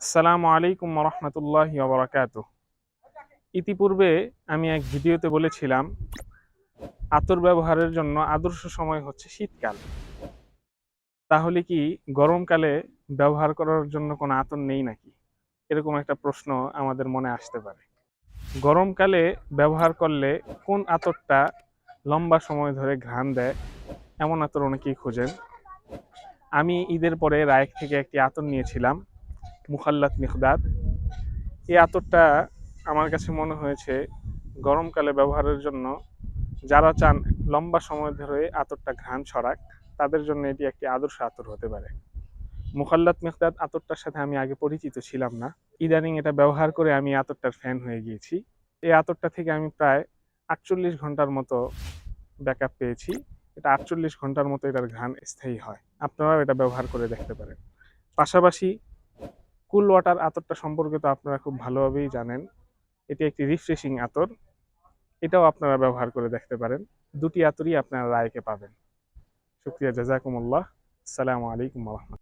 আসসালামু আলাইকুম রহমতুল্লাহি ওয়া বারাকাতুহু। ইতিপূর্বে আমি এক ভিডিওতে বলেছিলাম আতর ব্যবহারের জন্য আদর্শ সময় হচ্ছে শীতকাল। তাহলে কি গরমকালে ব্যবহার করার জন্য কোনো আতর নেই নাকি? এরকম একটা প্রশ্ন আমাদের মনে আসতে পারে। গরমকালে ব্যবহার করলে কোন আতরটা লম্বা সময় ধরে ঘ্রাণ দেয়, এমন আতর অনেকেই খোঁজেন। আমি ঈদের পরে রায়েক থেকে একটি আতর নিয়েছিলাম, মুখাল্লাত মিখদাদ। এই আতরটা আমার কাছে মনে হয়েছে গরমকালে ব্যবহারের জন্য যারা চান লম্বা সময় ধরে আতরটা ঘ্রাণ ছড়াক, তাদের জন্য এটি একটি আদর্শ আতর হতে পারে। মুখাল্লাত মিখদাদ আতরটার সাথে আমি আগে পরিচিত ছিলাম না। ইদানিং এটা ব্যবহার করে আমি আতরটার ফ্যান হয়ে গিয়েছি। এই আতরটা থেকে আমি প্রায় 48 ঘন্টার মতো ব্যাকআপ পেয়েছি। এটা 48 ঘন্টার মতো এটার ঘ্রাণ স্থায়ী হয়। আপনারাও এটা ব্যবহার করে দেখতে পারেন। পাশাপাশি কুল ওয়াটার আতরটা সম্পর্কে তো আপনারা খুব ভালোভাবেই জানেন। এটি একটি রিফ্রেশিং আতর। এটাও আপনারা ব্যবহার করে দেখতে পারেন। দুটি আতরই আপনারা রায়কে পাবেন। শুকরিয়া, জাযাকুমুল্লাহ। আসসালামু আলাইকুম ওয়া রাহমাতুল্লাহ।